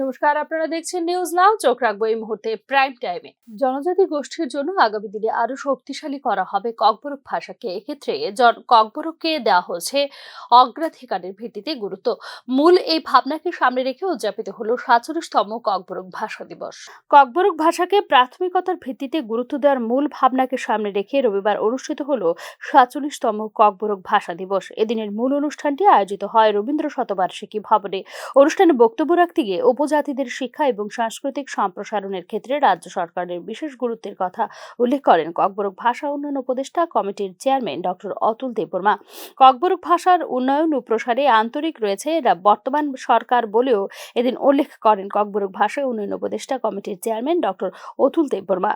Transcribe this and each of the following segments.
নমস্কার, আপনারা দেখছেন নিউজ নাও। চোখ রাখবো এই মুহূর্তে প্রাইম টাইমে। জনজাতি গোষ্ঠীর জন্য আগামী দিনে আরো শক্তিশালী করা হবে ককবরক ভাষাকে। এক্ষেত্রে ককবরককে দেওয়া হয়েছে অগ্রাধিকারের ভিত্তিতে গুরুত্ব। মূল এই ভাবনাকে সামনে রেখে উদযাপিত হলো 47তম ককবরক ভাষা দিবস। ককবরক ভাষাকে প্রাথমিকতার ভিত্তিতে গুরুত্ব দেওয়ার মূল ভাবনাকে সামনে রেখে রবিবার অনুষ্ঠিত হলো 47তম ককবরক ভাষা দিবস। এদিনের মূল অনুষ্ঠানটি আয়োজিত হয় রবীন্দ্র শতবার্ষিকী ভবনে। অনুষ্ঠানে বক্তব্য রাখতে গিয়ে উপজাতিদের শিক্ষা এবং সাংস্কৃতিক সম্প্রসারণের ক্ষেত্রে রাজ্য সরকারের বিশেষ গুরুত্বের কথা উল্লেখ করেন ককবরক ভাষা উন্নয়ন উপদেষ্টা কমিটির চেয়ারম্যান ডক্টর অতুল দেববর্মা। ককবরক ভাষার উন্নয়ন ও প্রসারে আন্তরিক রয়েছে বর্তমান সরকার বলেও এদিন উল্লেখ করেন ককবরক ভাষা উন্নয়ন উপদেষ্টা কমিটির চেয়ারম্যান ডক্টর অতুল দেববর্মা।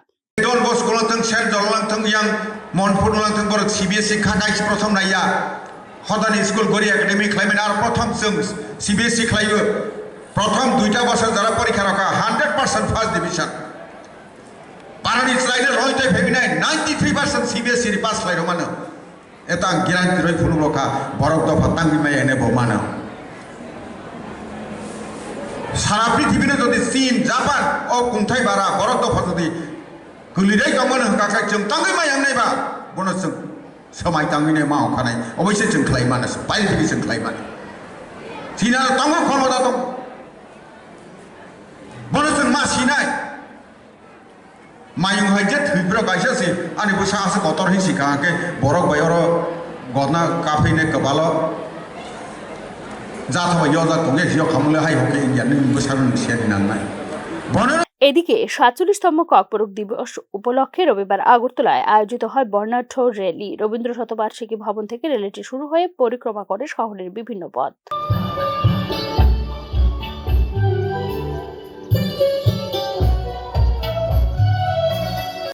হদানি স্কুল গড়ি একাডেমি খাইমেন আর প্রথম সিবিএসই খাইব প্রথম 2টা বছর যারা পরীক্ষা রাখা 100% ফার্স্ট ডিভিশন পারানি স্লাইডে রইতে ভেবিনাই 93% সিবিএসই রি পাস লাইরো মানো এটা গ্যারান্টি রই ফুলু রকা বরক দফা তাঙ্গি মাই এনে বমানো সারা পৃথিবীতে যদি চীন জাপান ও কুন্থাই বারা বরক দফা যদি গলিরাই দমন কাকাই जों তাঙ্গি মাই এমনাইবা বনস समाय तांगिने माव खानाय अबयसे जों खालायमानो बायदि जों खालायमानो सिना तांगो खनबदा दं बनो जों मासिनाय मायुं हायजे थैब्र गायसासि आनि बुसा आसे गतर हि सिकाके बरक बायर गना काफैने कबाल जाथबा यजा तंगे हियो खामले हाय होके इंडिया नि बुसारन सेदिनानाय बनो। এদিকে 47তম ককবরক দিবস উপলক্ষে রবিবার আগরতলায় আয়োজিত হয় বর্ণাঢ্য র্যালি। রবীন্দ্র শতবার্ষিকী ভবন থেকে র্যালিটি শুরু হয়ে পরিক্রমা করে শহরের বিভিন্ন পথ।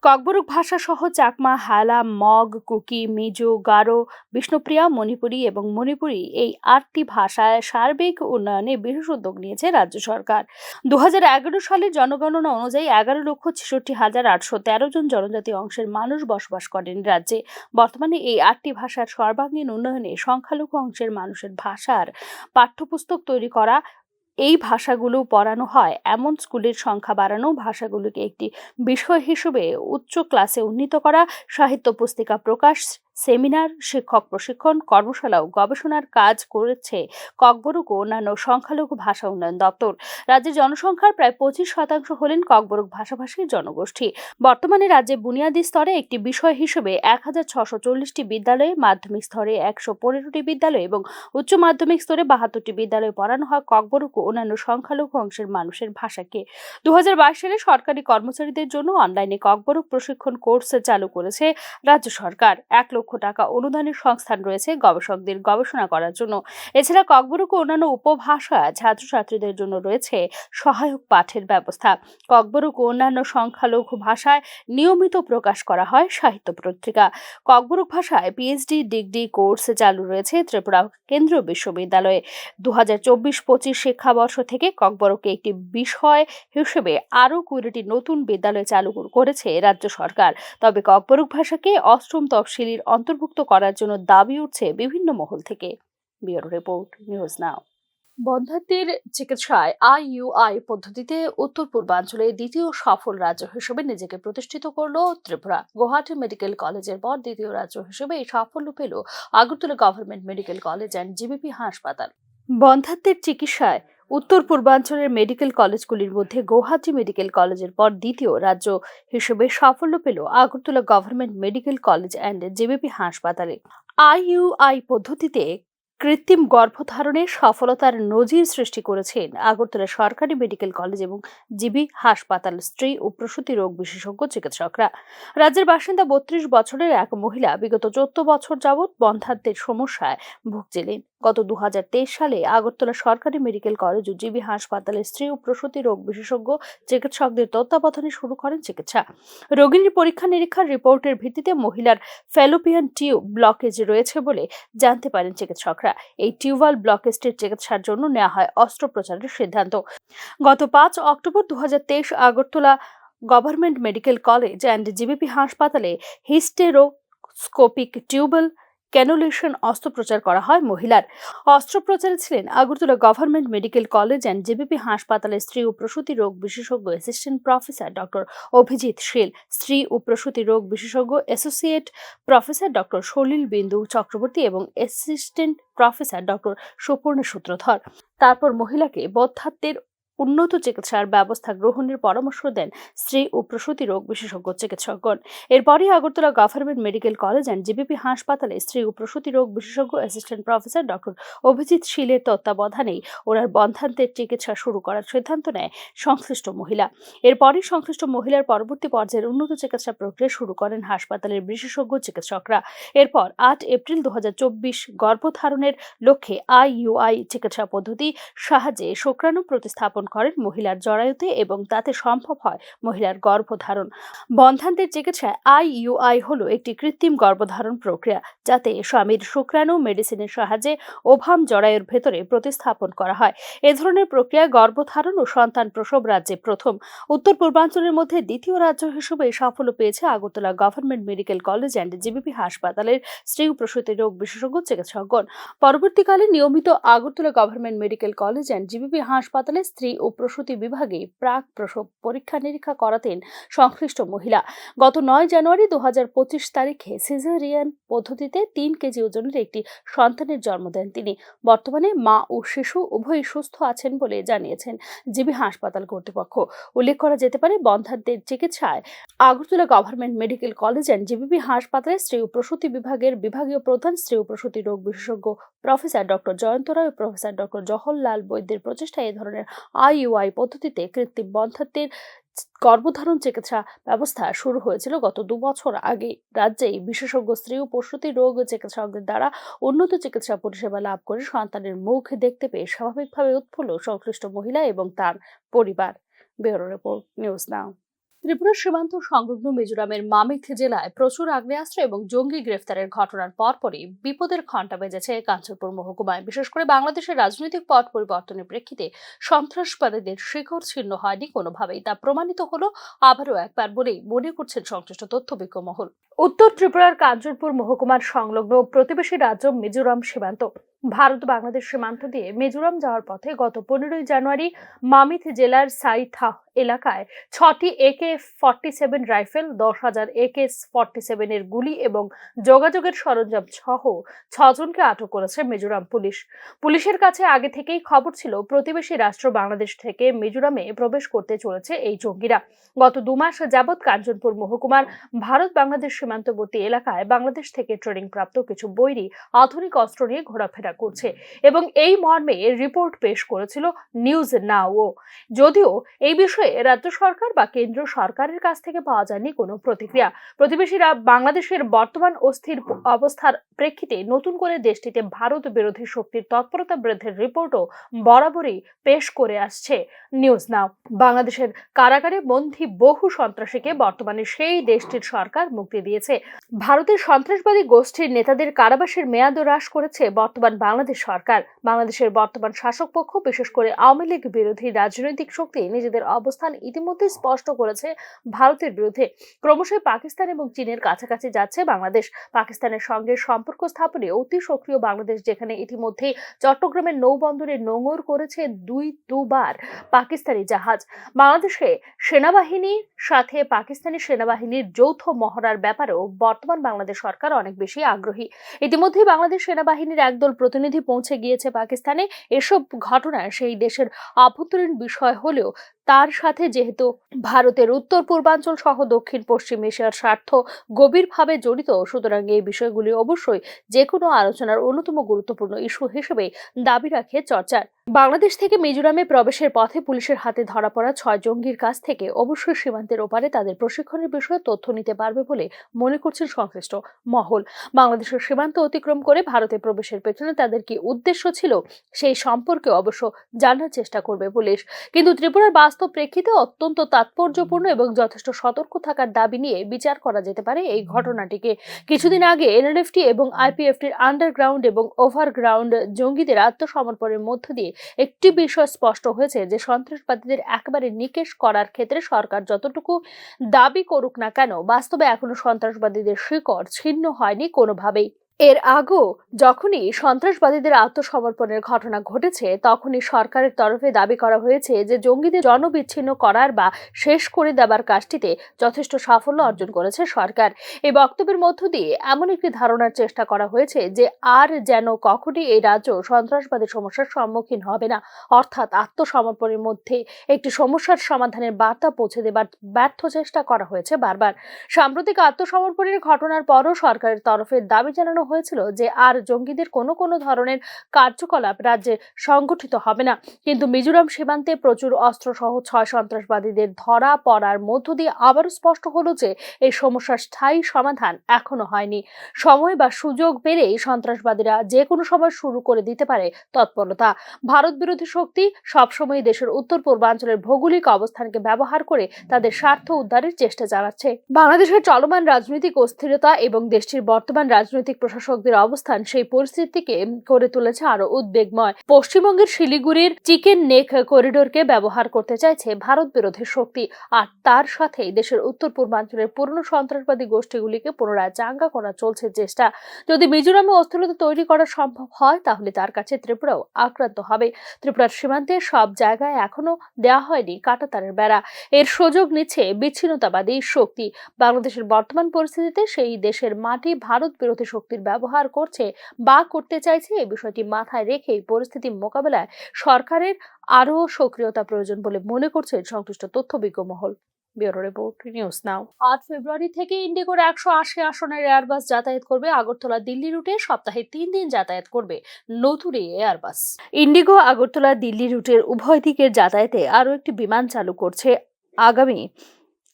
ককবরক ভাষা সহ চাকমা, হালা, মগ, কুকি, মিজো, গারো, বিষ্ণুপ্রিয়া, মণিপুরী এবং মণিপুরী এই 8টি ভাষায় সার্বিক উন্নয়নে বিশেষ উদ্যোগ নিয়েছে রাজ্য সরকার। 2011 সালের জনগণনা অনুযায়ী 11,66,813 জন জনজাতি অংশের মানুষ বসবাস করেন রাজ্যে। বর্তমানে এই 8টি ভাষার সর্বাঙ্গীন উন্নয়নে সংখ্যালঘু অংশের মানুষের ভাষার পাঠ্যপুস্তক তৈরি করা, এই ভাষাগুলো পড়ানো হয় এমন স্কুলের সংখ্যা বাড়ানো, ভাষাগুলোকে একটি বিষয় হিসেবে উচ্চ ক্লাসে উন্নীত করা, সাহিত্য পুস্তিকা প্রকাশ, সেমিনার, শিক্ষক প্রশিক্ষণ, কর্মশালা ও গবেষণার কাজ করেছে ককবরক ও অন্যান্য সংখ্যালঘু ভাষা উন্নয়ন দপ্তর। রাজ্যের জনসংখ্যার প্রায় 25% হলেন ককবরক ভাষাভাষী জনগোষ্ঠী। বর্তমানে রাজ্যে বুনিয়াদী স্তরে একটি বিষয় হিসেবে 1640টি বিদ্যালয়ে, মাধ্যমিক স্তরে 115টি বিদ্যালয় এবং উচ্চ মাধ্যমিক স্তরে 72টি বিদ্যালয়ে পড়ানো হয় ককবরক ও অন্যান্য সংখ্যালঘু অংশের মানুষের ভাষাকে। 2022 সালে সরকারি কর্মচারীদের জন্য অনলাইনে ককবরক প্রশিক্ষণ কোর্স চালু করেছে রাজ্য সরকার। 1 লক্ষ টাকা অনুদানের সংস্থান রয়েছে গবেষকদের গবেষণা করার জন্য। এছাড়া ককবরক ও অন্যান্য উপভাষা ছাত্রছাত্রীদের জন্য রয়েছে সহায়ক পাঠের ব্যবস্থা। ককবরক ও অন্যান্য সংখ্যালঘু ভাষায় নিয়মিত প্রকাশ করা হয় সাহিত্য পত্রিকা। ককবরক ভাষায় পিএইচডি ডিগ্রি কোর্স চালু রয়েছে ত্রিপুরা কেন্দ্রীয় বিশ্ববিদ্যালয়ে। 2024-25 শিক্ষাবর্ষ থেকে ককবরককে একটি বিষয় হিসেবে আরও 20টি নতুন বিদ্যালয় চালু করেছে রাজ্য সরকার। তবে ককবরক ভাষাকে 8ম তফসিলির অন্তর্ভুক্ত করার জন্য দাবি উঠছে বিভিন্ন মহল থেকে। Bureau report, news now. বন্ধ্যাত্বের চিকিৎসায় IUI পদ্ধতিতে উত্তর পূর্বাঞ্চলে দ্বিতীয় সফল রাজ্য হিসেবে নিজেকে প্রতিষ্ঠিত করল ত্রিপুরা। গুয়াহাটি মেডিকেল কলেজের পর দ্বিতীয় রাজ্য হিসেবে এই সাফল্য পেল Agartala government medical college and GBP হাসপাতাল। বন্ধ্যাত্বের চিকিৎসায় উত্তর পূর্বাঞ্চলের মেডিকেল কলেজগুলির মধ্যে গুয়াহাটি মেডিকেল কলেজের পর দ্বিতীয় রাজ্য হিসেবে সাফল্য পেল Agartala government medical college and GBP হাসপাতালে। IUI পদ্ধতিতে কৃত্রিম গর্ভধারণের সফলতার নজির সৃষ্টি করেছেন আগরতলা সরকারি মেডিকেল কলেজ এবং জিবি হাসপাতাল স্ত্রী ও প্রসূতি রোগ বিশেষজ্ঞ চিকিৎসকরা। রাজ্যের বাসিন্দা 32 বছরের এক মহিলা বিগত 14 বছর যাবৎ বন্ধ্যাত্বের সমস্যায় ভুগছিলেন। গত 2023 সালে আগরতলা সরকারি মেডিকেল কলেজ ও জিবি হাসপাতালের স্ত্রী ও প্রসূতি রোগ বিশেষজ্ঞ চিকিৎসকদের তত্ত্বাবধানে শুরু করেন চিকিৎসা। রোগীর পরীক্ষা নিরীক্ষার রিপোর্টের ভিত্তিতে মহিলার ফ্যালোপিয়ান টিউব ব্লকেজ রয়েছে বলে জানতে পারেন চিকিৎসকরা। এই টিউবাল ব্লকেজটির চিকিৎসার জন্য নেওয়া হয় অস্ত্রোপচারের সিদ্ধান্ত। গত 5 October 2023 Agartala government medical college and GBP হাসপাতালে হিস্টেরোস্কোপিক টিউবাল ক্যানুলেশন অস্ত্রোপচার করা হয় মহিলার। অস্ত্রোপচারে ছিলেন Agartala government medical college and JBP হাসপাতালের স্ত্রী ও প্রসূতি রোগ বিশেষজ্ঞ অ্যাসিস্ট্যান্ট প্রফেসর ডক্টর অভিজিৎ শীল, স্ত্রী ও প্রসূতি রোগ বিশেষজ্ঞ অ্যাসোসিয়েট প্রফেসর ডক্টর সলিল বিন্দু চক্রবর্তী এবং অ্যাসিস্ট্যান্ট প্রফেসর ডক্টর সুপর্ণ সূত্রধর। তারপর মহিলাকে বন্ধ্যাত্বের উন্নত চিকিৎসার ব্যবস্থা গ্রহণের পরামর্শ দেন স্ত্রী ও প্রসূতি রোগ বিশেষজ্ঞ চিকিৎসকগণ। এরপরই Agartala government medical college and JBP হাসপাতালে স্ত্রী ও প্রসূতি রোগ বিশেষজ্ঞ অ্যাসিস্ট্যান্ট প্রফেসর ডক্টর অভিজিৎ শীলের তত্ত্বাবধানেই ওনার বন্ধ্যাত্বের চিকিৎসা শুরু করার সিদ্ধান্ত নেয় সংশ্লিষ্ট মহিলা। এরপরই সংশ্লিষ্ট মহিলার পরবর্তী পর্যায়ের উন্নত চিকিৎসা প্রক্রিয়া শুরু করেন হাসপাতালের বিশেষজ্ঞ চিকিৎসকরা। এরপর 8 এপ্রিল 2024 গর্ভধারণের লক্ষ্যে IUI চিকিৎসা পদ্ধতি সাহায্যে শুক্রাণু প্রতিস্থাপন করেন মহিলার জরায়ুতে এবং তাতে সম্ভব হয় মহিলার গর্ভধারণ। বন্ধ্যাত্বের চিকিৎসায় IUI হলো একটি কৃত্রিম গর্ভধারণ প্রক্রিয়া, যাতে স্বামীর শুক্রাণু মেডিসিনের সাহায্যে ওভাম জরায়ুর ভেতরে প্রতিস্থাপন করা হয়। এ ধরনের প্রক্রিয়া গর্ভধারণ ও সন্তান প্রসব রাজ্যে প্রথম। উত্তর পূর্বাঞ্চলের মধ্যে দ্বিতীয় রাজ্য হিসেবে সাফল্য পেয়েছে Agartala government medical college and JBP হাসপাতালের স্ত্রী ও প্রসূতি রোগ বিশেষজ্ঞ চিকিৎসকগণ। পরবর্তীকালে নিয়মিত Agartala government medical college and GBP হাসপাতালে স্ত্রী ও প্রসূতি বিভাগে প্রাক প্রসব পরীক্ষা নিরীক্ষা করাতেন সংশ্লিষ্ট মহিলা। গত 9 জানুয়ারি 2025 তারিখে সিজারিয়ান পদ্ধতিতে 3 কেজি ওজনের একটি সন্তানের জন্ম দেন তিনি। বর্তমানে মা ও শিশু উভয়ই সুস্থ আছেন বলে জানিয়েছেন জিবি হাসপাতাল কর্তৃপক্ষ। উল্লেখ করা যেতে পারে, বন্ধ্যাত্বের চিকিৎসায় Agartala government medical college and GBP হাসপাতালে স্ত্রী ও প্রসূতি বিভাগের বিভাগীয় প্রধান স্ত্রী ও প্রসূতি রোগ বিশেষজ্ঞ প্রফেসর ডক্টর জয়ন্ত রায় ও প্রফেসর ডক্টর জওহরলাল বৈদ্যের প্রচেষ্টায় এ ধরনের IUI পদ্ধতিতে কৃত্রিম বন্ধ্যাত্বের গর্ভধারণ চিকিৎসা ব্যবস্থা শুরু হয়েছিল গত 2 বছর আগে। রাজ্যেই বিশেষজ্ঞ স্ত্রী ও প্রসূতি রোগ চিকিৎসকদের দ্বারা উন্নত চিকিৎসা পরিষেবা লাভ করে সন্তানের মুখ দেখতে পেয়ে স্বাভাবিকভাবে উৎফুল্ল সংশ্লিষ্ট মহিলা এবং তার পরিবার। ব্যুরো রিপোর্ট, নিউজ নাও। ত্রিপুরা সীমান্ত সংলগ্ন মিজোরামের মামিথ জেলায় প্রচুর আগ্নেয়াস্ত্র এবং জঙ্গি গ্রেফতারের ঘটনার পরপরই বিপদের ঘণ্টা বেজেছে কাঞ্চনপুর মহকুমায়। বিশেষ করে বাংলাদেশের রাজনৈতিক পট পরিবর্তনের প্রেক্ষিতে সন্ত্রাসবাদীদের শিকড় ছিন্ন হয়নি কোনোভাবেই, তা প্রমাণিত হলো আবারও একবার বলেই মনে করছেন সংশ্লিষ্ট তথ্যবিজ্ঞ মহল। উত্তর ত্রিপুরার কাঞ্চনপুর মহকুমার সংলগ্ন প্রতিবেশী রাজ্য মিজোরাম সীমান্ত ভারত বাংলাদেশ সীমান্ত দিয়ে মিজোরাম যাওয়ার পথে গত 15 জানুয়ারি মামিথ জেলার সাইথা এলাকায় 6টি AK-47 রাইফেল, 10,000 AK-47 এর গুলি এবং যোগাযোগের সরঞ্জাম সহ 6 জনকে আটক করেছে মিজোরাম পুলিশ। পুলিশের কাছে আগে থেকেই খবর ছিল প্রতিবেশী রাষ্ট্র বাংলাদেশ থেকে মিজোরামে প্রবেশ করতে চলেছে এই জঙ্গিরা। গত 2 মাস যাবৎ কাঞ্চনপুর মহকুমার ভারত বাংলাদেশ সীমান্তবর্তী এলাকায় বাংলাদেশ থেকে ট্রেনিং প্রাপ্ত কিছু বৈরী আধুনিক অস্ত্র নিয়ে ঘোরাফেরা করছে এবং এই মর্মে রিপোর্ট পেশ করেছিল নিউজ নাও। যদিও এই বিষয়ে রাজ্য সরকার বা কেন্দ্র সরকারের কাছ থেকে পাওয়া যায়নি কোনো প্রতিক্রিয়া। প্রতিবেশীরা বাংলাদেশের বর্তমান অস্থির অবস্থার প্রেক্ষিতে নতুন করে দেশটিতে ভারত বিরোধী শক্তির তৎপরতা বৃদ্ধির রিপোর্টও বরাবরই পেশ করে আসছে নিউজ নাও। বাংলাদেশের কারাগারে বন্দী বহু সন্ত্রাসীকে বর্তমানে সেই দেশটির সরকার মুক্তি দিয়েছে। ভারতের সন্ত্রাসবাদী গোষ্ঠীর নেতাদের কারাবাসের মেয়াদ হ্রাস করেছে বর্তমান বাংলাদেশ সরকার। বাংলাদেশের বর্তমান শাসক পক্ষ, বিশেষ করে আওয়ামী লীগ বিরোধী রাজনৈতিক শক্তি নিজেদের অবস্থান ইতিমধ্যে স্পষ্ট করেছে ভারতের বিরুদ্ধে। ক্রমশই পাকিস্তান এবং চীনের কাছাকাছি যাচ্ছে বাংলাদেশ। পাকিস্তানের সঙ্গে সম্পর্ক স্থাপনে অতি সক্রিয় বাংলাদেশ, যেখানে ইতিমধ্যে চট্টগ্রামের নৌবন্দরে নোঙর করেছে দুবার পাকিস্তানি জাহাজ। বাংলাদেশে সেনাবাহিনীর সাথে পাকিস্তানি সেনাবাহিনীর যৌথ মহড়ার ব্যাপারেও বর্তমান বাংলাদেশ সরকার অনেক বেশি আগ্রহী। ইতিমধ্যে বাংলাদেশ সেনাবাহিনীর একদল প্রতিনিধি পৌঁছে গিয়েছে পাকিস্তানে। এসব ঘটনা সেই দেশের আভ্যন্তরীণ বিষয় হলেও তার সাথে যেহেতু ভারতের উত্তর পূর্বাঞ্চল সহ দক্ষিণ পশ্চিম এশিয়ার স্বার্থ গভীরভাবে জড়িত, সুতরাং এই বিষয়গুলি অবশ্যই যে কোনো আলোচনার অন্যতম গুরুত্বপূর্ণ ইস্যু হিসেবে দাবি রাখে চর্চার। বাংলাদেশ থেকে মিজোরামে প্রবেশের পথে পুলিশের হাতে ধরা পড়া 6 জঙ্গির কাছ থেকে অবশ্যই সীমান্তের ওপারে তাদের প্রশিক্ষণের বিষয়ে তথ্য নিতে পারবে বলে মনে করছেন সংশ্লিষ্ট মহল। বাংলাদেশের সীমান্ত অতিক্রম করে ভারতে প্রবেশের পেছনে তাদের কি উদ্দেশ্য ছিল সেই সম্পর্কে অবশ্য জানার চেষ্টা করবে পুলিশ। কিন্তু ত্রিপুরার বাস্তব প্রেক্ষিতে অত্যন্ত তাৎপর্যপূর্ণ এবং যথেষ্ট সতর্ক থাকার দাবি নিয়ে বিচার করা যেতে পারে এই ঘটনাটিকে। কিছুদিন আগে NLFT এবং IPFTর আন্ডারগ্রাউন্ড এবং ওভারগ্রাউন্ড জঙ্গিদের আত্মসমর্পণের মধ্য দিয়ে একটি বিষয় স্পষ্ট হয়েছে যে সন্ত্রাসবাদীদের একেবারে নিকেশ করার ক্ষেত্রে সরকার যতটুকু দাবি করুক না কেন, বাস্তবে এখনো সন্ত্রাসবাদীদের শিকড় ছিন্ন হয়নি কোনোভাবেই। এর আগেও যখনই সন্ত্রাসবাদীদের আত্মসমর্পণের ঘটনা ঘটেছে তখনই সরকারের তরফে দাবি করা হয়েছে যে জঙ্গিদের জনবিচ্ছিন্ন করার বা শেষ করে দেবার কাজটিতে যথেষ্ট সাফল্য অর্জন করেছে সরকার। এই বক্তব্যের মধ্য দিয়ে এমন একটি ধারণার চেষ্টা করা হয়েছে যে আর যেন কখনই এই রাজ্য সন্ত্রাসবাদী সমস্যার সম্মুখীন হবে না, অর্থাৎ আত্মসমর্পণের মধ্যে একটি সমস্যার সমাধানের বার্তা পৌঁছে দেবার ব্যর্থ চেষ্টা করা হয়েছে বারবার। সাম্প্রতিক আত্মসমর্পণের ঘটনার পরও সরকারের তরফে দাবি জানানো হয়েছিল যে আর জঙ্গিদের কোনো ধরনের কার্যকলাপ রাজ্যে সংগঠিত হবে না, কিন্তু মিজোরাম সীমান্তে প্রচুর অস্ত্রসহ 6 সন্ত্রাসবাদীদের ধরা পড়ার মধ্য দিয়ে আবারও স্পষ্ট হলো যে এই সমস্যার স্থায়ী সমাধান এখনো হয়নি। সময় বা সুযোগ পেলেই সন্ত্রাসবাদীরা যে কোনো সময় শুরু করে দিতে পারে তৎপরতা। ভারত বিরোধী শক্তি সবসময় দেশের উত্তর পূর্বাঞ্চলের ভৌগোলিক অবস্থানকে ব্যবহার করে তাদের স্বার্থ উদ্ধারের চেষ্টা চালাচ্ছে। বাংলাদেশের চলমান রাজনৈতিক অস্থিরতা এবং দেশটির বর্তমান রাজনৈতিক প্রশাসকদের অবস্থান সেই পরিস্থিতিকে করে তুলেছে আরো উদ্বেগময়। পশ্চিমবঙ্গের শিলিগুড়ির চিকেন নেক করিডোরকে ব্যবহার করতে চাইছে ভারত বিরোধী শক্তি, আর তার সাথেই দেশের উত্তর পূর্বাঞ্চলের পুরনো সন্ত্রাসবাদী গোষ্ঠীগুলিকে পুনরায় চাঙ্গা করা চলছে চেষ্টা। যদি মিজোরামে অস্থিরতা তৈরি করা সম্ভব হয় তাহলে তার কাছে ত্রিপুরাও আক্রান্ত হবে। ত্রিপুরার সীমান্তে সব জায়গায় এখনো দেওয়া হয়নি কাঁটাতারের বেড়া। এর সুযোগ নিচ্ছে বিচ্ছিন্নতাবাদী শক্তি। বাংলাদেশের বর্তমান পরিস্থিতিতে সেই দেশের মাটি ভারত বিরোধী শক্তির ব্যবহার করছে বা করতে চাইছে, এই বিষয়টি মাথায় রেখেই পরিস্থিতি মোকাবেলায় সরকারের আরও সক্রিয়তা প্রয়োজন বলে মনে করছে সংশ্লিষ্ট তথ্যবিজ্ঞ মহল। ব্যুরো রিপোর্ট, নিউজ নাও। 8 ফেব্রুয়ারি থেকে ইন্ডিগোর 180 আসনের এয়ারবাস যাতায়াত করবে আগরতলা দিল্লি রুটে। সপ্তাহে 3 দিন যাতায়াত করবে নতুন এই এয়ারবাস। ইন্ডিগো আগরতলা দিল্লি রুটের উভয় দিকের যাতায়াতে আরও একটি বিমান চালু করছে। আগামী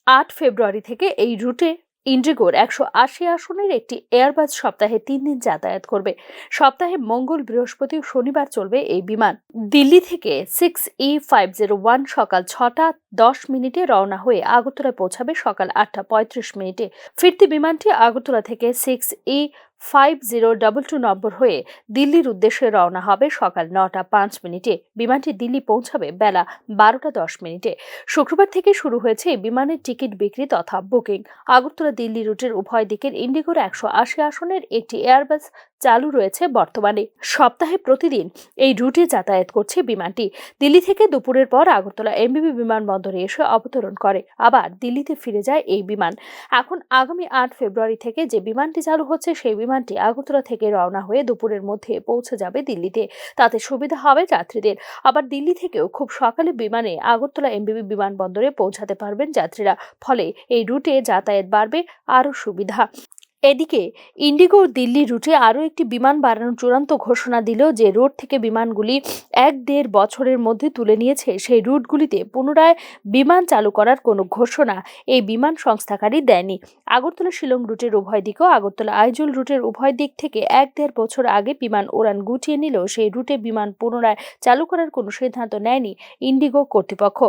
8 ফেব্রুয়ারি থেকে এই রুটে ইন্ডিগোর 180 আসনের একটি এয়ারবাস সপ্তাহে 3 দিন যাতায়াত করবে। সপ্তাহে মঙ্গল, বৃহস্পতি ও শনিবার চলবে এই বিমান। দিল্লি থেকে 6E501 সকাল 6টা 10 মিনিটে রওনা হয়ে আগরতলায় পৌঁছাবে সকাল 8টা 35 মিনিটে। ফিরতি বিমানটি আগরতলা থেকে 6E5022 নম্বর হয়ে দিল্লির উদ্দেশ্যে রওনা হবে সকাল 9টা 5 মিনিটে। বিমানটি দিল্লি পৌঁছাবে বেলা 12টা 10 মিনিটে। শুক্রবার থেকে শুরু হয়েছে এই বিমানের টিকিট বিক্রি তথা বুকিং। আগরতলা দিল্লি রুটের উভয় দিকের ইন্ডিগোর 180 আসনের একটি এয়ারবাস চালু রয়েছে বর্তমানে। সপ্তাহে প্রতিদিন এই রুটে যাতায়াত করছে বিমানটি। দিল্লি থেকে দুপুরের পর আগরতলা এমবিবি বিমানবন্দরে এসে অবতরণ করে, আবার দিল্লিতে ফিরে যায় এই বিমান। এখন আগামী 8 ফেব্রুয়ারি থেকে যে বিমানটি চালু হচ্ছে সেই বিমানটি আগরতলা থেকে রওনা হয়ে দুপুরের মধ্যে পৌঁছে যাবে দিল্লিতে। তাতে সুবিধা হবে যাত্রীদের। আবার দিল্লি থেকেও খুব সকালে বিমানে আগরতলা এমবিবি বিমানবন্দরে পৌঁছাতে পারবেন যাত্রীরা। ফলে এই রুটে যাতায়াত বাড়বে, আরও সুবিধা। এদিকে ইন্ডিগো দিল্লি রুটে আরও একটি বিমান বাড়ানোর চূড়ান্ত ঘোষণা দিল। যে রুট থেকে বিমানগুলি 1-1.5 বছরের মধ্যে তুলে নিয়েছে সেই রুটগুলিতে পুনরায় বিমান চালু করার কোনো ঘোষণা এই বিমান সংস্থাকারী দেয়নি। আগরতলা শিলং রুটের উভয় দিকেও আগরতলা আইজল রুটের উভয় দিক থেকে 1-1.5 বছর আগে বিমান উড়ান গুটিয়ে নিলেও সেই রুটে বিমান পুনরায় চালু করার কোনো সিদ্ধান্ত নেয়নি ইন্ডিগো কর্তৃপক্ষ।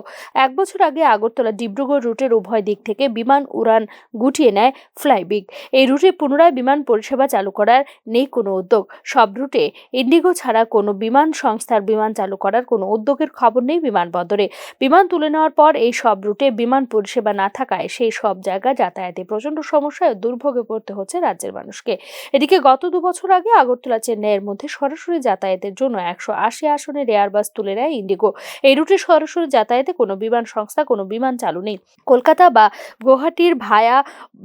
1 বছর আগে আগরতলা ডিব্রুগড় রুটের উভয় দিক থেকে বিমান উড়ান গুটিয়ে নেয় ফ্লাইবিগ। এই রুটে পুনরায় বিমান পরিষেবা চালু করার নেই কোনো উদ্যোগ। সব রুটে ইন্ডিগো ছাড়া কোনো বিমান সংস্থার বিমান চালু করার কোনো উদ্যোগের খবর নেই বিমানবন্দরে। বিমান তুলে নেওয়ার পর এই সব রুটে বিমান পরিষেবা না থাকায় সেই সব জায়গায় যাতায়াতে প্রচণ্ড সমস্যায় দুর্ভোগে পড়তে হচ্ছে রাজ্যের মানুষকে। এদিকে গত 2 বছর আগে আগরতলা চেন্নাইয়ের মধ্যে সরাসরি যাতায়াতের জন্য 180 আসনের এয়ারবাস তুলে নেয় ইন্ডিগো। এই রুটে সরাসরি যাতায়াতে কোনো বিমান সংস্থা কোনো বিমান চালু নেই। কলকাতা বা গুয়াহাটির ভায়া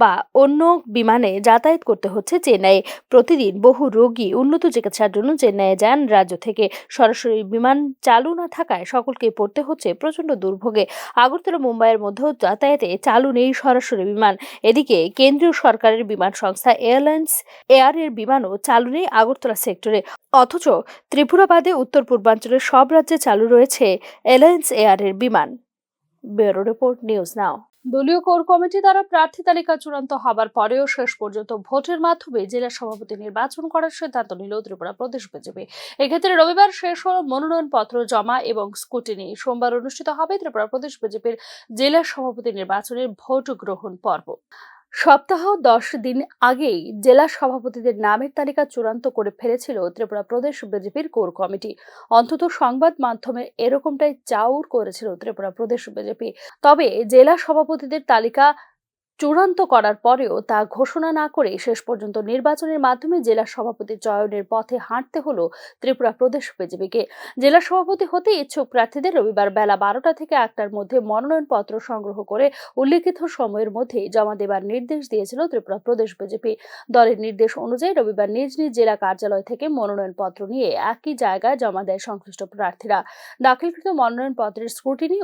বা অন্য বিমানে যাতায়াত করতে হচ্ছে চেন্নাইয়ে। প্রতিদিন বহু রোগী উন্নত চিকিৎসার জন্য চেন্নাইয়ে যান রাজ্য থেকে। সরাসরি বিমান চালু না থাকায় সকলকে পড়তে হচ্ছে প্রচণ্ড দুর্ভোগে। আগরতলা মুম্বাইয়ের মধ্যেও যাতায়াতে চালু নেই সরাসরি বিমান। এদিকে কেন্দ্রীয় সরকারের বিমান সংস্থা এয়ারলাইন্স এয়ারের বিমানও চালু নেই আগরতলা সেক্টরে। অথচ ত্রিপুরা বাদে উত্তর পূর্বাঞ্চলের সব রাজ্যে চালু রয়েছে এয়ারলাইন্স এয়ারের বিমান। ব্যুরো রিপোর্ট, নিউজ নাও। দলীয় কোর কমিটি দ্বারা প্রার্থী তালিকা চূড়ান্ত হবার পরেও শেষ পর্যন্ত ভোটের মাধ্যমে জেলা সভাপতি নির্বাচন করার সিদ্ধান্ত নিল ত্রিপুরা প্রদেশ বিজেপি। এক্ষেত্রে রবিবার শেষ হল মনোনয়নপত্র জমা এবং স্কুটিনি। সোমবার অনুষ্ঠিত হবে ত্রিপুরা প্রদেশ বিজেপির জেলা সভাপতি নির্বাচনের ভোট গ্রহণ পর্ব। সপ্তাহ 10 দিন আগেই জেলা সভাপতিদের নামের তালিকা চূড়ান্ত করে ফেলেছিল ত্রিপুরা প্রদেশ বিজেপির কোর কমিটি। অন্তত সংবাদ মাধ্যমে এরকমটাই চাউর করেছিল ত্রিপুরা প্রদেশ বিজেপি। তবে জেলা সভাপতিদের তালিকা চূড়ান্ত করার পরেও তা ঘোষণা না করে শেষ পর্যন্ত নির্বাচনের মাধ্যমে জেলা সভাপতি চয়নের পথে হাঁটতে হলো ত্রিপুরা প্রদেশ বিজেপিকে। জেলা সভাপতি হতে ইচ্ছুক প্রার্থীদের রবিবার বেলা 12টা থেকে 1টার মধ্যে মনোনয়নপত্র সংগ্রহ করে উল্লিখিত সময়ের মধ্যে জমা দেবার নির্দেশ দিয়েছিল ত্রিপুরা প্রদেশ বিজেপি। দলের নির্দেশ অনুযায়ী রবিবার নিজ নিজ জেলা কার্যালয় থেকে মনোনয়নপত্র নিয়ে একই জায়গায় জমা দেয় সংশ্লিষ্ট প্রার্থীরা। দাখিলকৃত মনোনয়নপত্রের স্ক্রুটিনি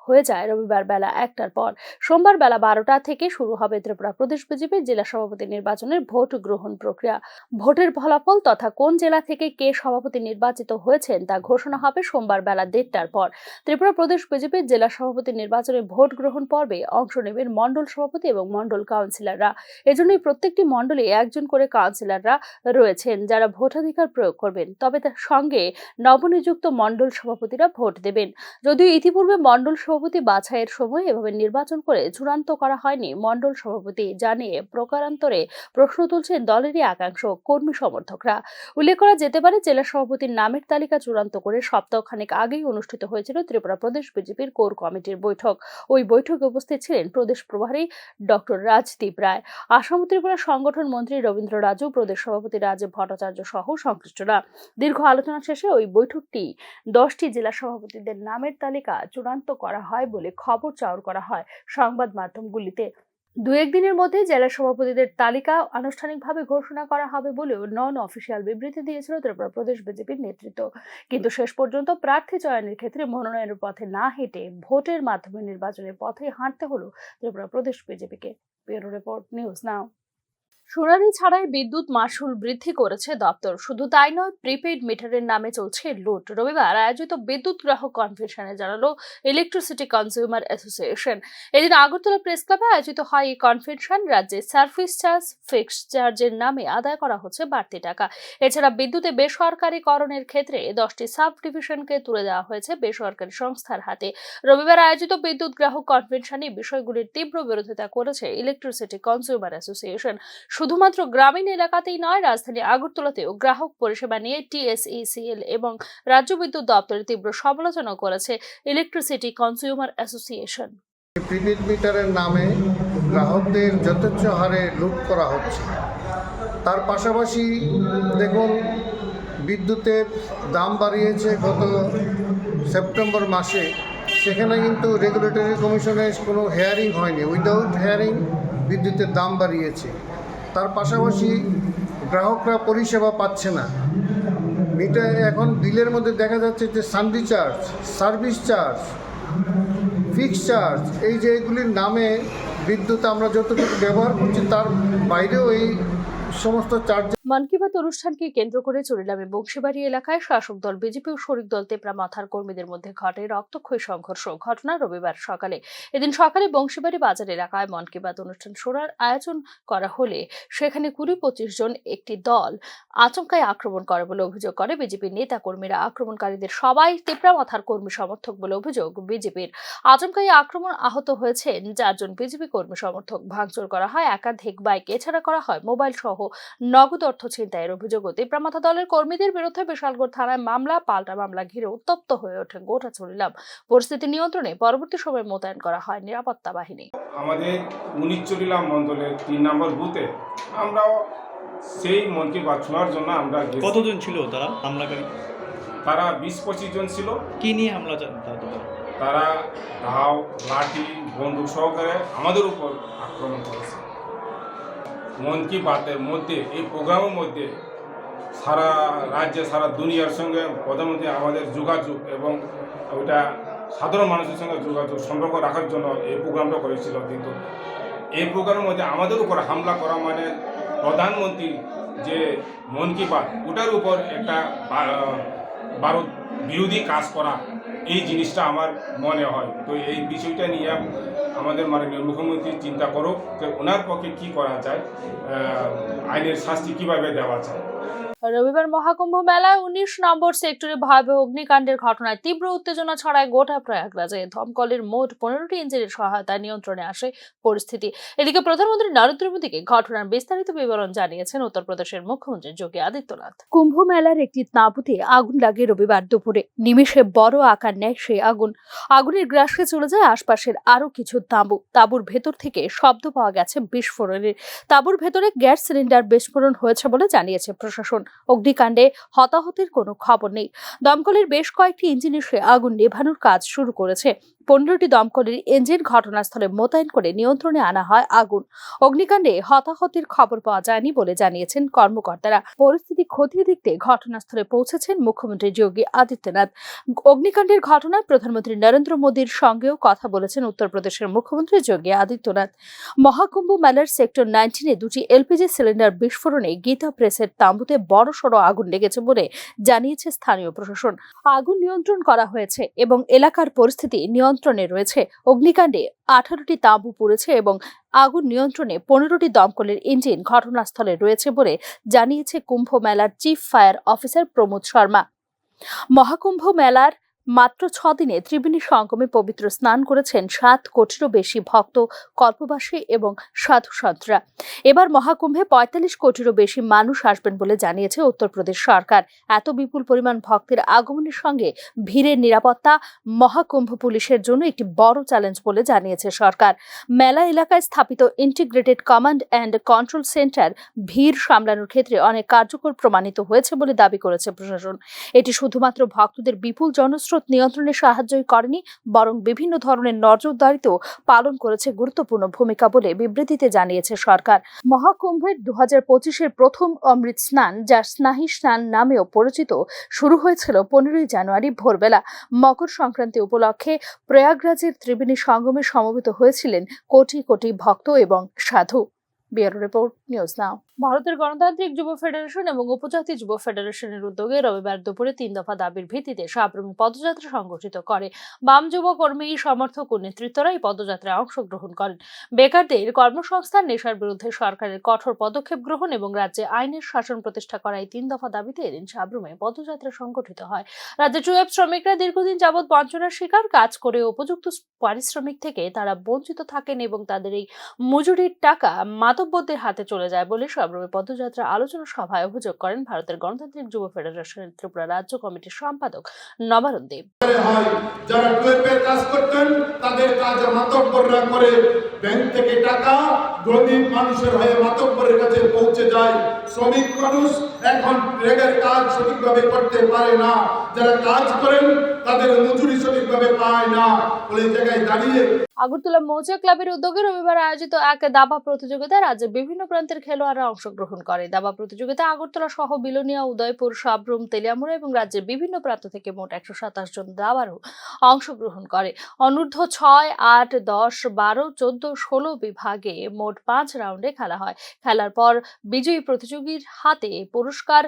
হয়ে যায় রবিবার বেলা 1টার পর। সোমবার বেলা 12টা থেকে শুরু হবে ত্রিপুরা প্রদেশ বিজেপির জেলা সভাপতি নির্বাচনের ভোট গ্রহণ প্রক্রিয়া। ভোটের ফলাফল তথা কোন জেলা থেকে কে সভাপতি নির্বাচিত হয়েছেন তা ঘোষণা হবে সোমবার বেলা 1:30টার পর। ত্রিপুরা প্রদেশ বিজেপির জেলা সভাপতি নির্বাচনে ভোট গ্রহণ পর্বে অংশ নেবেন মণ্ডল সভাপতি এবং মণ্ডল কাউন্সিলররা। এজন্যই প্রত্যেকটি মণ্ডলে একজন করে কাউন্সিলররা রয়েছেন যারা ভোটাধিকার প্রয়োগ করবেন, তবে তার সঙ্গে নবনিযুক্ত মণ্ডল সভাপতিরা ভোট দেবেন। যদিও ইতিপূর্বে মণ্ডল সভাপতি বাছাইয়ের সময় এভাবে নির্বাচন করে চূড়ান্ত করা হয়নি মণ্ডল সভাপতি জানিয়ে প্রকারান্তরে প্রশ্ন তুলছেন দলেরই একাংশ কর্মী সমর্থকরা। উল্লেখ করা যেতে পারে, জেলা সভাপতির নামের তালিকা চূড়ান্ত করে সপ্তাহখানেক আগেই অনুষ্ঠিত হয়েছিল ত্রিপুরা প্রদেশ বিজেপির কোর কমিটির বৈঠক। ওই বৈঠকে উপস্থিত ছিলেন প্রদেশ প্রভারী ডক্টর রাজদীপ রায়, আসাম ত্রিপুরা সংগঠন মন্ত্রী রবীন্দ্র রাজু, প্রদেশ সভাপতি রাজীব ভট্টাচার্য সহ সংশ্লিষ্টরা। দীর্ঘ আলোচনা শেষে ওই বৈঠকটি 10টি জেলা সভাপতিদের নামের তালিকা চূড়ান্ত করা হয় বলে খবর চাউর করা হয় সংবাদ মাধ্যমগুলিতে। 2-1 দিনের মধ্যে জেলা সভাপতিদের তালিকা আনুষ্ঠানিকভাবে ঘোষণা করা হবে বলেও নন অফিসিয়াল বিবৃতি দিয়েছিল ত্রিপুরা প্রদেশ বিজেপির নেতৃত্ব। কিন্তু শেষ পর্যন্ত প্রার্থী চয়নের ক্ষেত্রে মনোনয়নের পথে না হেঁটে ভোটের মাধ্যমে নির্বাচনের পথে হাঁটতে হলো ত্রিপুরা প্রদেশ বিজেপিকে। ব্যুরো রিপোর্ট, নিউজ নাও। শুনানি ছাড়াই বিদ্যুৎ মাশুল বৃদ্ধি করেছে দপ্তর। শুধু তাই নয়, প্রিপেইড মিটারের নামে চলছে লুট। রবিবার আয়োজিত বিদ্যুৎ গ্রাহক কনভেনশনে জানালো ইলেকট্রিসিটি কনজিউমার অ্যাসোসিয়েশন। এদিন আগরতলা প্রেস ক্লাবে আয়োজিত হয় এই কনভেনশন। রাজ্যে সার্ভিস চার্জ, ফিক্সড চার্জের নামে আদায় করা হচ্ছে বাড়তি টাকা। এছাড়া বিদ্যুতে বেসরকারীকরণের ক্ষেত্রে 10টি সাব ডিভিশনকে তুলে দেওয়া হয়েছে বেসরকারি সংস্থার হাতে। রবিবার আয়োজিত বিদ্যুৎ গ্রাহক কনভেনশনে বিষয়গুলির তীব্র বিরোধিতা করেছে ইলেকট্রিসিটি কনজিউমার অ্যাসোসিয়েশন। শুধুমাত্র গ্রামীণ এলাকাতেই নয়, রাজধানী আগরতলাতেও গ্রাহক পরিষেবা নিয়ে TSECL এবং রাজ্য বিদ্যুৎ দপ্তরের তীব্র সমালোচনা করেছে ইলেকট্রিসিটি কনজিউমার অ্যাসোসিয়েশন। প্রিপেড মিটারের নামে গ্রাহকদের যথেচ্ছ হারে লুট করা হচ্ছে। তার পাশাপাশি দেখুন, বিদ্যুতের দাম বাড়িয়েছে গত সেপ্টেম্বর মাসে। সেখানে কিন্তু রেগুলেটরি কমিশনের কোনো হেয়ারিং হয়নি, উইদাউট হেয়ারিং বিদ্যুতের দাম বাড়িয়েছে। তার পাশাপাশি গ্রাহকরা পরিষেবা পাচ্ছে না। মিটার এখন বিলের মধ্যে দেখা যাচ্ছে যে sundry charge, service charge, fixed charge, এই যে এগুলির নামে বিদ্যুৎ আমরা যতটুকু ব্যবহার করছি তার বাইরেও এই সমস্ত চার্জ। মন কি বাত অনুষ্ঠানকে কেন্দ্র করে চুরিলামে বংশীবাড়ি এলাকায় শাসক দল বিজেপি ও শরিক দল তেপরা মাথার কর্মীদের মধ্যে ঘটে রক্তক্ষয়ী সংঘর্ষ। ঘটনা রবিবার সকালে। এদিন সকালে বংশীবাড়ি বাজার এলাকায় মন কি বাত অনুষ্ঠান শোনার আয়োজন করা হলে সেখানে 20-25 জন একটি দল আচমকাই আক্রমণ করে বলে অভিযোগ করে বিজেপির নেতা কর্মীরা। আক্রমণকারীদের সবাই তেপরা মাথার কর্মী সমর্থক বলে অভিযোগ বিজেপির। আচমকাই আক্রমণ আহত হয়েছেন 4 জন বিজেপি কর্মী সমর্থক। ভাঙচুর করা হয় একাধিক বাইক, এছাড়া করা হয় মোবাইল সহ নগদ অর্থ ছিনতাইয়ের অভিযোগ। তেপরামাথা দলের কর্মীদের বিরুদ্ধে বিশালগড় থানায় মামলা, পাল্টা মামলা ঘিরে উত্তপ্ত হয়ে ওঠে গোটা চুরিলাম। পরিস্থিতি নিয়ন্ত্রণে পরবর্তী সময়ে মোতায়েন করা হয় নিরাপত্তা বাহিনী। আমাদের 19 চুরিলাম মণ্ডলের 3 নম্বর বুথে আমরাও সেই মন কি বাত শোনার জন্য আমরা কতজন ছিল তারা হামলাকারী? তারা 20-25 জন ছিল। কি নিয়ে হামলা তারা ধাও, লাঠি, বন্দুক সহকারে আমাদের উপর আক্রমণ করেছে। মন কি বাতের মধ্যে, এই প্রোগ্রামের মধ্যে সারা রাজ্যে, সারা দুনিয়ার সঙ্গে প্রধানমন্ত্রী আমাদের যোগাযোগ এবং ওইটা সাধারণ মানুষের সঙ্গে যোগাযোগ সম্পর্ক রাখার জন্য এই প্রোগ্রামটা করেছিল। কিন্তু এই প্রোগ্রামের মধ্যে আমাদের উপর হামলা করা মানে প্রধানমন্ত্রী যে মন কি বাত ওটার উপর একটা ভারত বিরোধী কাজ করা, এই জিনিসটা আমার মনে হয়। তো এই বিষয়টা নিয়ে আমাদের মাননীয় মুখ্যমন্ত্রী চিন্তা করুক যে ওনার পক্ষে কী করা যায়, আইনের শাস্তি কীভাবে দেওয়া যায়। রবিবার মহাকুম্ভ মেলায় 19 নম্বর সেক্টরে ভয়াবহ অগ্নিকাণ্ডের ঘটনায় তীব্র উত্তেজনা ছড়ায় গোটা প্রয়াগরাজে। দমকলের মোট 15টি ইঞ্জিনের সহায়তায় নিয়ন্ত্রণে আসে পরিস্থিতি। এদিকে প্রধানমন্ত্রী নরেন্দ্র মোদীকে ঘটনার বিস্তারিত বিবরণ জানিয়েছেন উত্তরপ্রদেশের মুখ্যমন্ত্রী যোগী আদিত্যনাথ। কুম্ভ মেলার একটি তাঁবুতে আগুন লাগে রবিবার দুপুরে। নিমেষে বড় আকার নেয় সেই আগুনের গ্রাসে চলে যায় আশপাশের আরো কিছু তাঁবুর ভেতর থেকে শব্দ পাওয়া গেছে বিস্ফোরণের। তাঁবুর ভেতরে গ্যাস সিলিন্ডার বিস্ফোরণ হয়েছে বলে জানিয়েছে প্রশাসন। অগ্নিকাণ্ডে হতাহতের কোনো খবর নেই। দমকলের বেশ কয়েকটি ইঞ্জিন এসে আগুন নেভানোর কাজ শুরু করেছে। 15টি দমকলের ইঞ্জিন ঘটনাস্থলে মোতায়েন করে নিয়ন্ত্রণে আনা হয় আগুন। অগ্নিকাণ্ডে হতাহতের খবর পাওয়া যায়নি বলে জানিয়েছেন কর্মকর্তারা। পরিস্থিতি খতিয়ে দেখতে ঘটনাস্থলে পৌঁছেছেন মুখ্যমন্ত্রী যোগী আদিত্যনাথ। অগ্নিকাণ্ডের ঘটনায় প্রধানমন্ত্রী নরেন্দ্র মোদীর সঙ্গেও কথা বলেছেন উত্তরপ্রদেশের মুখ্যমন্ত্রী যোগী আদিত্যনাথ। মহাকুম্ভ মেলার সেক্টর 19-এ দুটি এলপিজি সিলিন্ডার বিস্ফোরণে গীতা প্রেসের তাঁবুতে বড়সড় আগুন লেগেছে বলে জানিয়েছে স্থানীয় প্রশাসন। আগুন নিয়ন্ত্রণ করা হয়েছে এবং এলাকার পরিস্থিতি নিয়ন্ত্রণে রয়েছে। অগ্নিকাণ্ডে 18টি তাঁবু পুড়েছে এবং আগুন নিয়ন্ত্রণে 15টি দমকলের ইঞ্জিন ঘটনাস্থলে রয়েছে বলে জানিয়েছে কুম্ভ মেলার chief fire officer Pramod Sharma. Maha Kumbh মেলার মাত্র 6 দিনে ত্রিবেণী সঙ্গমে পবিত্র স্নান করেছেন 7 কোটিরও বেশি ভক্ত, কল্পবাসী এবং সাধু সন্তরা। এবার মহাকুম্ভে 45 কোটিরও বেশি মানুষ আসবেন বলে জানিয়েছে উত্তরপ্রদেশ সরকার। এত বিপুল পরিমাণ ভক্তের আগমনের সঙ্গে ভিড়ের নিরাপত্তা মহাকুম্ভ পুলিশের জন্য একটি বড় চ্যালেঞ্জ বলে জানিয়েছে সরকার। মেলা এলাকায় স্থাপিত integrated command and control centre ভিড় সামলানোর ক্ষেত্রে অনেক কার্যকর প্রমাণিত হয়েছে বলে দাবি করেছে প্রশাসন। এটি শুধুমাত্র ভক্তদের বিপুল জনস্রোত নিয়ন্ত্রণে সাহায্যই করেনি, বরং বিভিন্ন ধরনের নজরদারিতেও পালন করেছে গুরুত্বপূর্ণ ভূমিকা বলে বিবৃতিতে জানিয়েছে সরকার। মহাকুম্ভের 2025-এর প্রথম অমৃত স্নান, যা স্নাহি স্নান নামেও পরিচিত, শুরু হয়েছিল 15ই জানুয়ারি ভোরবেলা। মকর সংক্রান্তি উপলক্ষে প্রয়াগরাজের ত্রিবেণী সঙ্গমে সমবেত হয়েছিলেন কোটি কোটি ভক্ত এবং সাধু। ব্যুরো রিপোর্ট, নিউজ নাও। ভারতের গণতান্ত্রিক যুব ফেডারেশন এবং উপজাতি যুব ফেডারেশনের উদ্যোগে রবিবার দুপুরে 3 দফা দাবির ভিত্তিতে সাবরুমে পদযাত্রা সংগঠিত করে। বাম যুব কর্মী, সমর্থক ও নেতৃত্বরা এই পদযাত্রায় অংশগ্রহণ করেন। বেকারদের কর্মসংস্থান, নেশার বিরুদ্ধে সরকারের কঠোর পদক্ষেপ গ্রহণ এবং রাজ্যে আইনের শাসন প্রতিষ্ঠা করা এই 3 দফা দাবিতে এদিন সাবরুমে পদযাত্রা সংগঠিত হয়। রাজ্যে চুয়েপ শ্রমিকরা দীর্ঘদিন যাবৎ বঞ্চনার শিকার। কাজ করে উপযুক্ত পারিশ্রমিক থেকে তারা বঞ্চিত থাকেন এবং তাদের এই মজুরির টাকা মাতব্বরদের হাতে চলে যায় বলে সাবরুমে পদযাত্রা আলোচনা সভায় অভিযোগ করেন ভারতের গণতান্ত্রিক যুব ফেডারেশনের ত্রিপুরা রাজ্য কমিটির সম্পাদক নবারুণ দেব। যারা টুয়েপের কাজ করতেন তাদের কাজ মাতব্বররা করে, ব্যাংক থেকে টাকা গরিব মানুষের হয়ে মাতব্বরের কাছে পৌঁছে যায়। শ্রমিক মানুষ এখন রেগের কাজ সঠিকভাবে করতে পারে না, যারা কাজ করেন তাদের মজুরি সঠিকভাবে পায় না বলে জায়গায় দাঁড়িয়ে আগরতলা মৌজা ক্লাবের উদ্যোগে রবিবার আয়োজিত এক দাবা প্রতিযোগিতায় রাজ্যের বিভিন্ন প্রান্তের খেলোয়াড়রা অংশগ্রহণ করে। দাবা প্রতিযোগিতায় আগরতলা সহ বিলোনিয়া, উদয়পুর, সাবরুম, তেলিয়ামুড়া এবং রাজ্যের বিভিন্ন প্রান্ত থেকে মোট 127 জন দাবাড়ু অংশগ্রহণ করে। অনূর্ধ্ব 6, 8, 10, 12, 14, 16 বিভাগে মোট 5 রাউন্ডে খেলা হয়। খেলার পর বিজয়ী প্রতিযোগীর হাতে পুরস্কার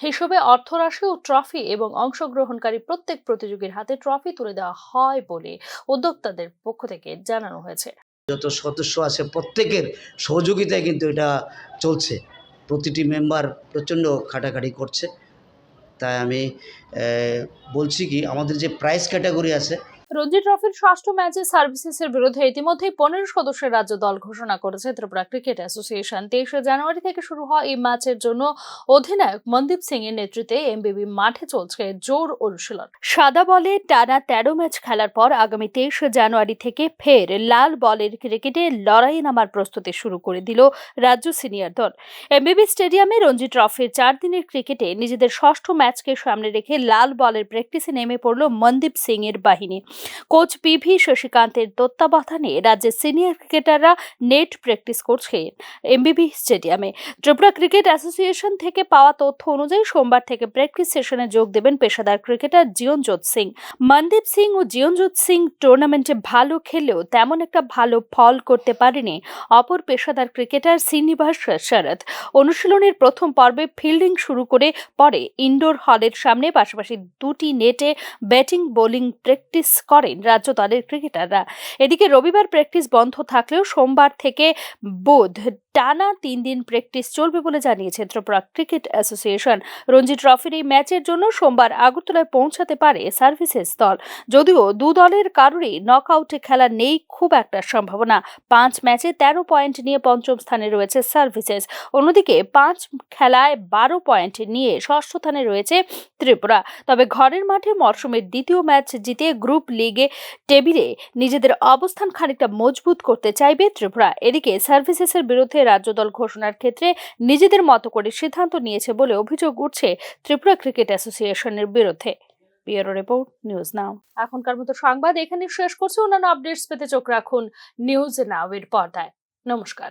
হিসেবে অর্থরাশি ও ট্রফি এবং অংশগ্রহণকারী প্রত্যেক প্রতিযোগীর হাতে ট্রফি তুলে দেওয়া হয় বলে উদ্যোক্তাদের পক্ষ থেকে জানানো হয়েছে। যত সদস্য আছে প্রত্যেকের সহযোগিতায় কিন্তু এটা চলছে। প্রতিটি মেম্বার প্রচণ্ড খাটাখাটি করছে। তাই আমি বলছি কি, আমাদের যে প্রাইজ ক্যাটাগরি আছে, রঞ্জি ট্রফির ষষ্ঠ ম্যাচে সার্ভিসেসের বিরুদ্ধে ইতিমধ্যেই 15 সদস্যের রাজ্য দল ঘোষণা করেছে ত্রিপুরা ক্রিকেট অ্যাসোসিয়েশন। 23 জানুয়ারি থেকে শুরু হয় এই ম্যাচের জন্য অধিনায়ক মনদীপ সিং এর নেতৃত্বে এমবিবি মাঠে চলছে জোর অনুশীলন। সাদা বলে টানা 13 ম্যাচ খেলার পর আগামী 23 জানুয়ারি থেকে ফের লাল বলের ক্রিকেটে লড়াই নামার প্রস্তুতি শুরু করে দিল রাজ্য সিনিয়র দল। এমবিবি স্টেডিয়ামে রঞ্জি ট্রফির 4 দিনের ক্রিকেটে নিজেদের ষষ্ঠ ম্যাচকে সামনে রেখে লাল বলের প্র্যাকটিসে নেমে পড়ল মনদীপ সিং এর বাহিনী। কোচ পিভি শশিকান্তের তত্ত্বাবধানে রাজ্যের সিনিয়র ক্রিকেটাররা নেট প্র্যাকটিস করছে এমবিবি স্টেডিয়ামে। ত্রিপুরা ক্রিকেট অ্যাসোসিয়েশন থেকে পাওয়া তথ্য অনুযায়ী সোমবার থেকে প্র্যাকটিস সেশনে যোগ দেবেন পেশাদার ক্রিকেটার জিয়নজোত সিং। মনদীপ সিং ও জিয়নজোত সিং টুর্নামেন্টে ভালো খেললেও তেমন একটা ভালো ফল করতে পারেনি অপর পেশাদার ক্রিকেটার শ্রীনিবাস শরৎ। অনুশীলনের প্রথম পর্বে ফিল্ডিং শুরু করে পরে ইনডোর হলের সামনে পাশাপাশি 2টি নেটে ব্যাটিং বোলিং প্র্যাকটিস করেন রাজ্য দলের ক্রিকেটাররা। এদিকে রবিবার প্র্যাকটিস বন্ধ থাকলেও সোমবার থেকে বুধ টানা 3 দিন প্র্যাকটিস চলবে বলে জানিয়েছে ত্রিপুরা ক্রিকেট অ্যাসোসিয়েশন। রঞ্জি ট্রফির এই ম্যাচের জন্য সোমবার আগরতলায় পৌঁছাতে পারে সার্ভিসেস দল। যদিও দু দলের কারোরই নকআউটে খেলা নেই খুব একটা সম্ভাবনা। 5 ম্যাচে 13 পয়েন্ট নিয়ে পঞ্চম স্থানে রয়েছে সার্ভিসেস। অন্যদিকে 5 খেলায় 12 পয়েন্ট নিয়ে ষষ্ঠ স্থানে রয়েছে ত্রিপুরা। তবে ঘরের মাঠে মরশুমের দ্বিতীয় ম্যাচ জিতে গ্রুপ লিগে টেবিলে নিজেদের অবস্থান খানিকটা মজবুত করতে চাইবে ত্রিপুরা। এদিকে সার্ভিসেসের বিরুদ্ধে রাজ্য দল ঘোষণার ক্ষেত্রে নিজেদের মতো করে সিদ্ধান্ত নিয়েছে বলে অভিযোগ উঠছে ত্রিপুরা ক্রিকেট অ্যাসোসিয়েশনের বিরুদ্ধে। ব্যুরো রিপোর্ট, নিউজ নাও। এখনকার মতো সংবাদ এখানে শেষ করছি। অন্যান্য আপডেটস পেতে চোখ রাখুন নিউজ নাও এর পর্দায়। নমস্কার।